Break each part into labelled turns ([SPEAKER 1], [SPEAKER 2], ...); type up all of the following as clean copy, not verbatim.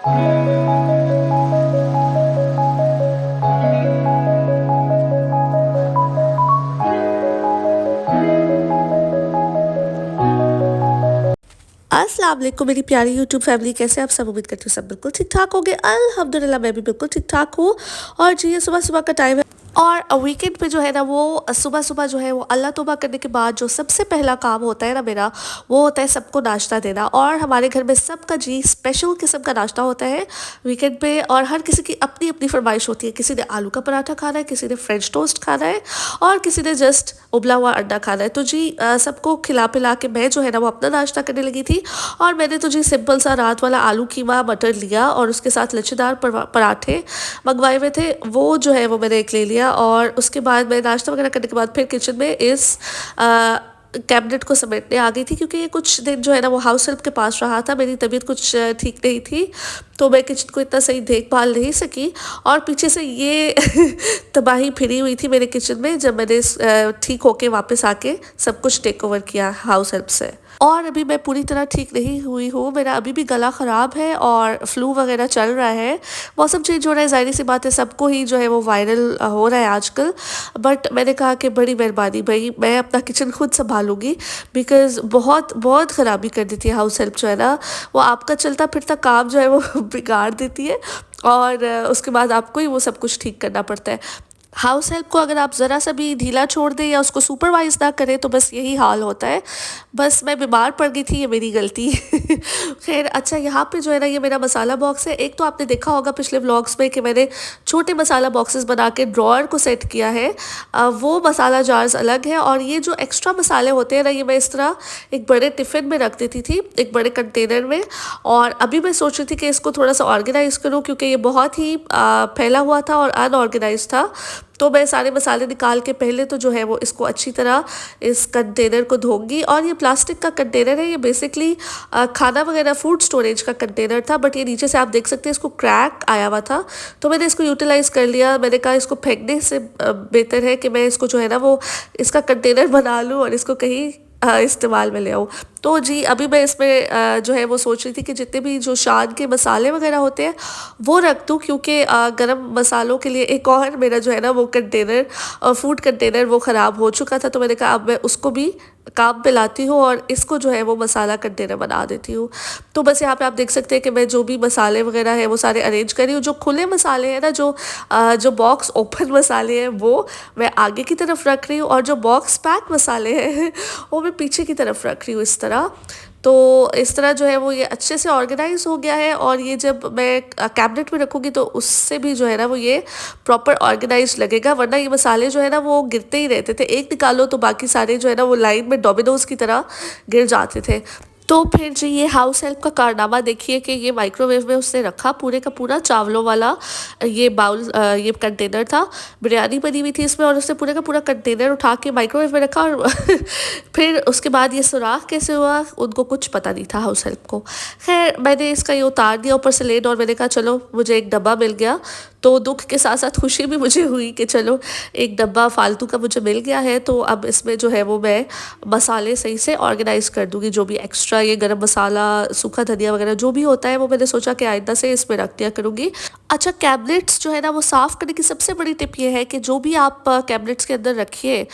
[SPEAKER 1] अस्सलाम वालेकुम मेरी प्यारी यूट्यूब फैमिली, कैसे आप सब? उम्मीद करती हूँ सब बिल्कुल ठीक ठाक होंगे। अल्हम्दुलिल्लाह मैं भी बिल्कुल ठीक ठाक हूँ। और जी ये सुबह सुबह का टाइम है और वीकेंड पे जो है ना वो सुबह सुबह जो है वो अल्लाह तौबा करने के बाद जो सबसे पहला काम होता है ना मेरा, वो होता है सबको नाश्ता देना। और हमारे घर में सबका जी स्पेशल किस्म का नाश्ता होता है वीकेंड पे। और हर किसी की अपनी अपनी फरमाइश होती है। किसी ने आलू का पराठा खाना है, किसी ने फ्रेंच टोस्ट खाना है और किसी ने जस्ट उबला हुआ अंडा खाना है। तो जी सबको खिला पिला के मैं जो है ना वो अपना नाश्ता करने लगी थी। और मैंने तो जी सिंपल सा रात वाला आलू कीमा मटर लिया और उसके साथ लच्छेदार पराठे मंगवाए हुए थे, वो जो है वो मैंने एक ले लिया। और उसके बाद मैं नाश्ता वगैरह करने के बाद फिर किचन में इस कैबिनेट को समेटने आ गई थी, क्योंकि ये कुछ दिन जो है ना वो हाउस हेल्प के पास रहा था। मेरी तबीयत कुछ ठीक नहीं थी तो मैं किचन को इतना सही देखभाल नहीं सकी। और पीछे से ये तबाही फिरी हुई थी मेरे किचन में जब मैंने ठीक होके वापस आके सब कुछ टेक ओवर किया हाउस हेल्प से। और अभी मैं पूरी तरह ठीक नहीं हुई हूँ, मेरा अभी भी गला ख़राब है और फ्लू वगैरह चल रहा है। मौसम चेंज हो रहा है, ज़ाहिर सी बात है सबको ही जो है वो वायरल हो रहा है आजकल। बट मैंने कहा कि बड़ी मेहरबानी भाई, मैं अपना किचन खुद संभालूंगी, बिकॉज़ बहुत बहुत ख़राबी कर देती है हाउस हेल्प जो है ना, वो आपका चलता फिरता काम जो है वो बिगाड़ देती है। और उसके बाद आपको ही वो सब कुछ ठीक करना पड़ता है। हाउस हेल्प को अगर आप ज़रा सा भी ढीला छोड़ दें या उसको सुपरवाइज ना करें तो बस यही हाल होता है। बस मैं बीमार पड़ गई थी, ये मेरी गलती। खैर अच्छा, यहाँ पे जो है ना ये मेरा मसाला बॉक्स है। एक तो आपने देखा होगा पिछले व्लॉग्स में कि मैंने छोटे मसाला बॉक्सेस बना के ड्रॉअर को सेट किया है। वो मसाला जार्स अलग है और ये जो एक्स्ट्रा मसाले होते हैं ना, ये मैं इस तरह एक बड़े टिफ़िन में रख देती थी, एक बड़े कंटेनर में। और अभी मैं सोच रही थी कि इसको थोड़ा सा ऑर्गेनाइज़ करूँ, क्योंकि ये बहुत ही फैला हुआ था और अनऑर्गेनाइज था। तो मैं सारे मसाले निकाल के पहले तो जो है वो इसको अच्छी तरह इस कंटेनर को धोऊंगी। और ये प्लास्टिक का कंटेनर है, ये बेसिकली खाना वगैरह फूड स्टोरेज का कंटेनर था, बट ये नीचे से आप देख सकते हैं इसको क्रैक आया हुआ था। तो मैंने इसको यूटिलाइज़ कर लिया। मैंने कहा इसको फेंकने से बेहतर है कि मैं इसको जो है ना वो इसका कंटेनर बना लूँ और इसको कहीं इस्तेमाल में ले आऊँ। तो जी अभी मैं इसमें जो है वो सोच रही थी कि जितने भी जो शान के मसाले वगैरह होते हैं वो रख दूँ, क्योंकि गरम मसालों के लिए एक और मेरा जो है ना वो कंटेनर फूड कंटेनर वो ख़राब हो चुका था। तो मैंने कहा अब मैं उसको भी काम पे लाती हूँ और इसको जो है वो मसाला कंटेनर बना देती हूँ। तो बस यहाँ पे आप देख सकते हैं कि मैं जो भी मसाले वगैरह है वो सारे अरेंज कर रही हूँ। जो खुले मसाले हैं ना, जो बॉक्स ओपन मसाले हैं वो मैं आगे की तरफ रख रही हूँ और जो बॉक्स पैक मसाले हैं वो मैं पीछे की तरफ रख रही हूँ इस तरह। तो इस तरह जो है वो ये अच्छे से ऑर्गेनाइज हो गया है। और ये जब मैं कैबिनेट में रखूँगी तो उससे भी जो है ना वो ये प्रॉपर ऑर्गेनाइज लगेगा, वरना ये मसाले जो है ना वो गिरते ही रहते थे। एक निकालो तो बाकी सारे जो है ना वो लाइन में डोमिनोज की तरह गिर जाते थे। तो फिर जी ये हाउस हेल्प का कारनामा देखिए कि ये माइक्रोवेव में उसने रखा पूरे का पूरा चावलों वाला ये बाउल, ये कंटेनर था, बिरयानी बनी हुई थी इसमें, और उसने पूरे का पूरा कंटेनर उठा के माइक्रोवेव में रखा। और फिर उसके बाद ये सुराख कैसे हुआ उनको कुछ पता नहीं था हाउस हेल्प को। खैर मैंने इसका ये उतार दिया ऊपर से लेड और मैंने कहा चलो मुझे एक डब्बा मिल गया। तो दुख के साथ साथ खुशी भी मुझे हुई कि चलो एक डब्बा फालतू का मुझे मिल गया है। तो अब इसमें जो है वो मैं मसाले सही से ऑर्गेनाइज कर दूँगी। जो भी एक्स्ट्रा ये गरम मसाला, सूखा धनिया वगैरह जो भी होता है वो मैंने सोचा कि आइंदा से इसमें रख दिया करूँगी। अच्छा, कैबिनेट्स जो है ना वो साफ़ करने की सबसे बड़ी टिप ये है कि जो भी आप कैबिनेट्स के अंदर रखिए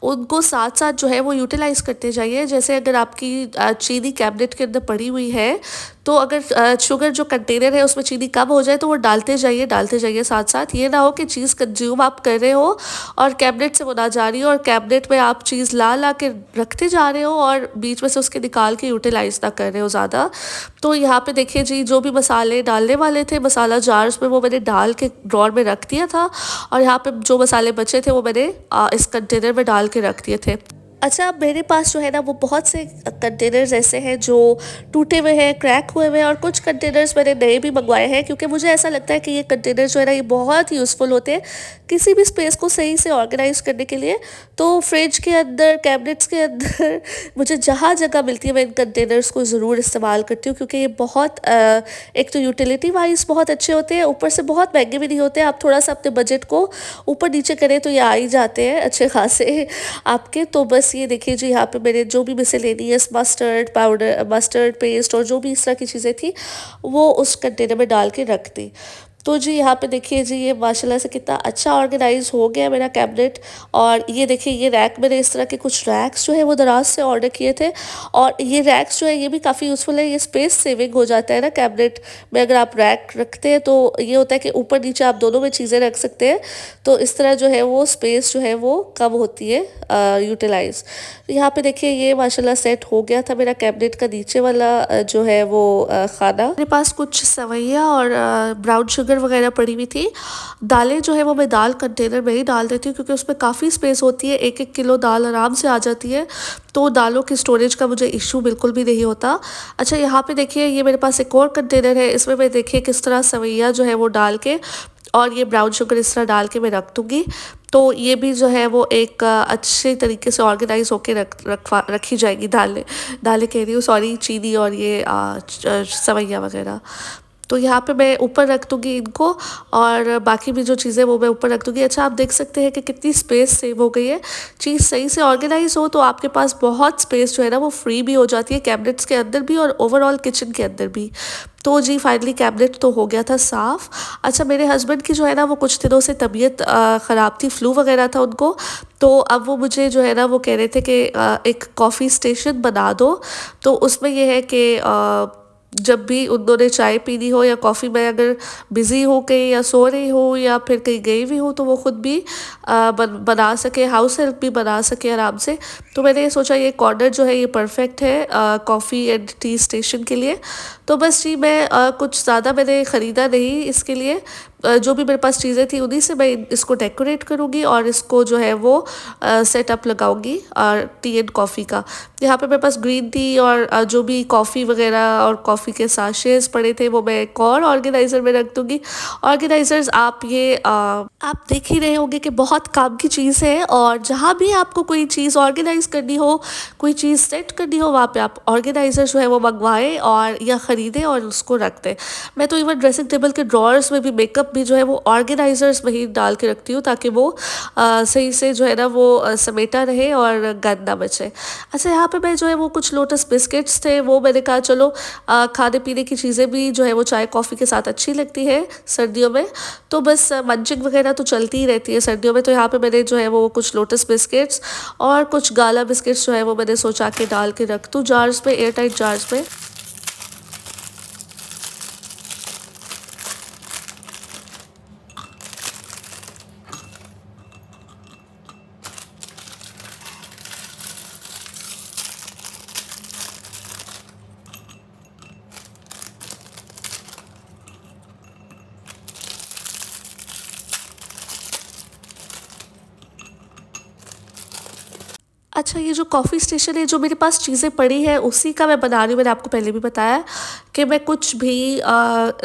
[SPEAKER 1] उनको साथ साथ जो है वो यूटिलाइज़ करते जाइए। जैसे अगर आपकी चीनी कैबिनेट के अंदर पड़ी हुई है तो अगर शुगर जो कंटेनर है उसमें चीनी कम हो जाए तो वो डालते जाइए साथ साथ। ये ना हो कि चीज़ कंज्यूम आप कर रहे हो और कैबिनेट से वो ना जा रही हो और कैबिनेट में आप चीज़ ला ला के रखते जा रहे हो और बीच में से उसके निकाल के यूटिलाइज़ ना कर रहे हो ज़्यादा। तो यहाँ पे देखिए जी जो भी मसाले डालने वाले थे मसाला जार्स में वो मैंने डाल के ड्रॉर में रख दिया था। और यहाँ पे जो मसाले बचे थे वो मैंने इस कंटेनर में डाल के रख दिए थे। अच्छा, मेरे पास जो है ना वो बहुत से कंटेनर्स ऐसे हैं जो टूटे हुए हैं, क्रैक हुए हुए हैं, और कुछ कंटेनर्स मैंने नए भी मंगवाए हैं, क्योंकि मुझे ऐसा लगता है कि ये कंटेनर्स जो है ना ये बहुत यूज़फुल होते हैं किसी भी स्पेस को सही से ऑर्गेनाइज करने के लिए। तो फ्रिज के अंदर, कैबिनेट्स के अंदर मुझे जहाँ जगह मिलती है मैं इन कंटेनर्स को ज़रूर इस्तेमाल करती हूँ, क्योंकि ये बहुत एक तो यूटिलिटी वाइज बहुत अच्छे होते हैं, ऊपर से बहुत महंगे भी नहीं होते। आप थोड़ा सा अपने बजट को ऊपर नीचे करें तो ये आ ही जाते हैं अच्छे खासे आपके। तो बस बस ये देखिए जी, यहाँ पे मैंने जो भी miscellaneous mustard powder, mustard paste और जो भी इस तरह की चीज़ें थी वो उस कंटेनर में डाल के रख दी। तो जी यहाँ पे देखिए जी, ये माशाल्लाह से कितना अच्छा ऑर्गेनाइज हो गया मेरा कैबिनेट। और ये देखिए, ये रैक मैंने इस तरह के कुछ रैक्स जो है वो दराज से ऑर्डर किए थे। और ये रैक्स जो है ये भी काफ़ी यूज़फुल है, ये स्पेस सेविंग हो जाता है ना कैबिनेट में। अगर आप रैक रखते हैं तो ये होता है कि ऊपर नीचे आप दोनों में चीज़ें रख सकते हैं। तो इस तरह जो है वो स्पेस जो है वो कम होती है यूटिलाइज। यहाँ पे देखिए ये माशाल्लाह सेट हो गया था मेरा कैबिनेट का नीचे वाला जो है वो खाना। मेरे पास कुछ सवैया और ब्राउन शुगर वगैरह पड़ी हुई थी। दालें जो है वो मैं दाल कंटेनर में ही डाल देती हूँ क्योंकि उसमें काफ़ी स्पेस होती है, 1-1 किलो दाल आराम से आ जाती है। तो दालों की स्टोरेज का मुझे इशू बिल्कुल भी नहीं होता। अच्छा, यहाँ पे देखिए ये मेरे पास एक और कंटेनर है, इसमें मैं देखिए किस तरह सवैया जो है वो डाल के और ये ब्राउन शुगर इस तरह डाल के मैं रख दूँगी। तो ये भी जो है वो एक अच्छे तरीके से ऑर्गेनाइज होके रखी जाएगी। दालें दालें कह रही हूँ, सॉरी, चीनी और ये सवैया वगैरह। तो यहाँ पे मैं ऊपर रख दूँगी इनको और बाकी भी जो चीज़ें वो मैं ऊपर रख दूँगी। अच्छा, आप देख सकते हैं कि कितनी स्पेस सेव हो गई है। चीज़ सही से ऑर्गेनाइज हो तो आपके पास बहुत स्पेस जो है ना वो फ्री भी हो जाती है, कैबिनेट्स के अंदर भी और ओवरऑल किचन के अंदर भी। तो जी फाइनली कैबिनेट तो हो गया था साफ़। अच्छा, मेरे हस्बैंड की जो है ना वो कुछ दिनों से तबीयत ख़राब थी, फ्लू वगैरह था उनको। तो अब वो मुझे जो है ना वो कह रहे थे कि एक कॉफ़ी स्टेशन बना दो। तो उसमें ये है कि जब भी उन्होंने चाय पीनी हो या कॉफ़ी में अगर बिज़ी हो कहीं या सो रही हो या फिर कहीं गई भी हो तो वो ख़ुद भी बना सके, हाउस हेल्प भी बना सके आराम से। तो मैंने ये सोचा ये कॉर्नर जो है ये परफेक्ट है कॉफ़ी एंड टी स्टेशन के लिए। तो बस जी मैं कुछ ज़्यादा मैंने ख़रीदा नहीं इसके लिए। जो भी मेरे पास चीज़ें थी उन्हीं से मैं इसको डेकोरेट करूँगी और इसको जो है वो सेटअप लगाऊंगी टी एंड कॉफ़ी का। यहाँ पे मेरे पास ग्रीन टी और जो भी कॉफ़ी वगैरह और कॉफ़ी के साशेस पड़े थे वो मैं एक और ऑर्गेनाइज़र में रख दूँगी। ऑर्गेनाइज़र्स आप ये आप देख ही रहे होंगे कि बहुत काम की चीज़ है और जहाँ भी आपको कोई चीज़ ऑर्गेनाइज करनी हो, कोई चीज़ सेट करनी हो, वहाँ पे आप ऑर्गेनाइज़र जो है वो मंगवाएं और या ख़रीदें और उसको रख दें। मैं तो इवन ड्रेसिंग टेबल के ड्रॉर्स में भी मेकअप भी जो है वो ऑर्गेनाइज़र्स में ही डाल के रखती हूँ ताकि वो सही से जो है ना वो समेटा रहे और गंद ना बचे। अच्छा, यहाँ पे मैं जो है वो कुछ लोटस बिस्किट्स थे वो मैंने कहा चलो खाने पीने की चीज़ें भी जो है वो चाय कॉफ़ी के साथ अच्छी लगती है सर्दियों में। तो बस मंचिंग वगैरह तो चलती ही रहती है सर्दियों में। तो यहाँ पे मैंने जो है वो कुछ लोटस बिस्किट्स और कुछ गाला बिस्किट्स जो है वो मैंने सोचा के डाल के रख दूँ जार्स में, एयर टाइट जार्स में। अच्छा, ये जो कॉफ़ी स्टेशन है, जो मेरे पास चीज़ें पड़ी हैं उसी का मैं बना रही हूँ। मैंने आपको पहले भी बताया कि मैं कुछ भी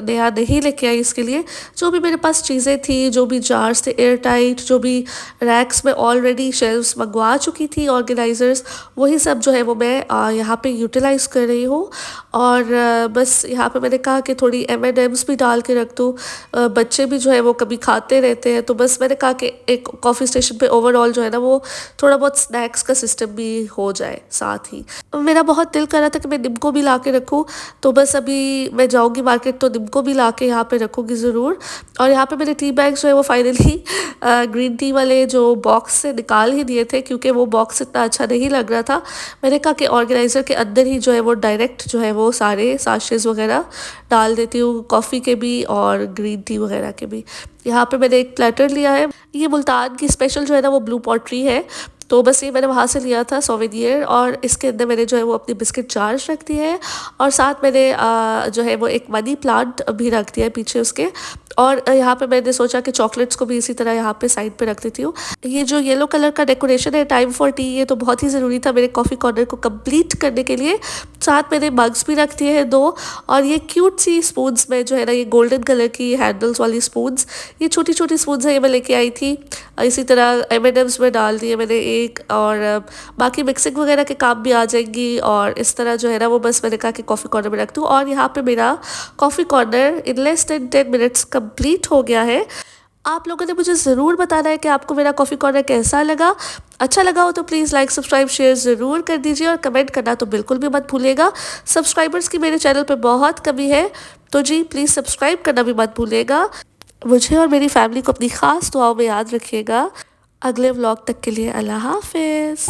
[SPEAKER 1] नया नहीं लेके आई इसके लिए। जो भी मेरे पास चीज़ें थी, जो भी जार्स थे एयर टाइट, जो भी रैक्स में ऑलरेडी शेल्फ्स मंगवा चुकी थी ऑर्गेनाइज़र्स, वही सब जो है वो मैं यहाँ पे यूटिलाइज़ कर रही हूँ। और बस यहाँ पे मैंने कहा कि थोड़ी M&Ms भी डाल के रख दूँ। बच्चे भी जो है वो कभी खाते रहते हैं तो बस मैंने कहा कि एक कॉफ़ी स्टेशन पे ओवरऑल जो है ना वो थोड़ा बहुत स्नैक्स का सिस्टम भी हो जाए साथ ही। मेरा बहुत दिल कर रहा था कि मैं निम्को भी ला के रखूँ। तो बस अभी मैं जाऊँगी मार्केट तो निम्को भी ला के यहाँ पे रखूँगी ज़रूर। और यहाँ पे मेरे टी बैग जो है वो फाइनली ग्रीन टी वाले जो बॉक्स से निकाल ही दिए थे क्योंकि वो बॉक्स इतना अच्छा नहीं लग रहा था। मैंने कहा कि ऑर्गेनाइज़र के अंदर ही जो है वो डायरेक्ट जो है वो सारे साशेज़ वगैरह डाल देती हूँ, कॉफ़ी के भी और ग्रीन टी वगैरह के भी। यहाँ पे मैंने एक प्लेटर लिया है, ये मुल्तान की स्पेशल जो है ना वो ब्लू पॉटरी है। तो बस ये मैंने वहाँ से लिया था सोवेनियर। और इसके अंदर मैंने जो है वो अपनी बिस्किट जार्स रख दी है और साथ मैंने जो है वो एक मनी प्लांट भी रख दिया है पीछे उसके। और यहाँ पे मैंने सोचा कि चॉकलेट्स को भी इसी तरह यहाँ पे साइड पे रख देती हूँ। ये जो येलो कलर का डेकोरेशन है टाइम फॉर टी, ये तो बहुत ही ज़रूरी था मेरे कॉफ़ी कॉर्नर को कंप्लीट करने के लिए। साथ मैंने मग्स भी रख दिए हैं 2 और ये क्यूट सी स्पून्स में जो है ना ये गोल्डन कलर की हैंडल्स वाली स्पून्स, ये छोटी छोटी स्पून्स है, ये मैं लेके आई थी। इसी तरह M&Ms में डाल दिए मैंने एक और बाकी मिक्सिंग वगैरह के काम भी आ जाएंगी। और इस तरह जो है ना वो बस मैंने कहा कि कॉफ़ी कॉर्नर में रख दूँ। और यहाँ पे मेरा coffee corner in less than 10 minutes complete हो गया है। आप लोगों ने मुझे ज़रूर बताना है कि आपको मेरा कॉफ़ी कॉर्नर कैसा लगा। अच्छा लगा हो तो प्लीज़ लाइक सब्सक्राइब शेयर ज़रूर कर दीजिए और कमेंट करना तो बिल्कुल भी मत भूलिएगा। सब्सक्राइबर्स की मेरे चैनल पे बहुत कमी है, तो जी प्लीज़ सब्सक्राइब करना भी मत भूलिएगा। मुझे और मेरी फैमिली को अपनी ख़ास दुआओं में याद रखिएगा। अगले व्लॉग तक के लिए अल्लाह हाफ़िज़।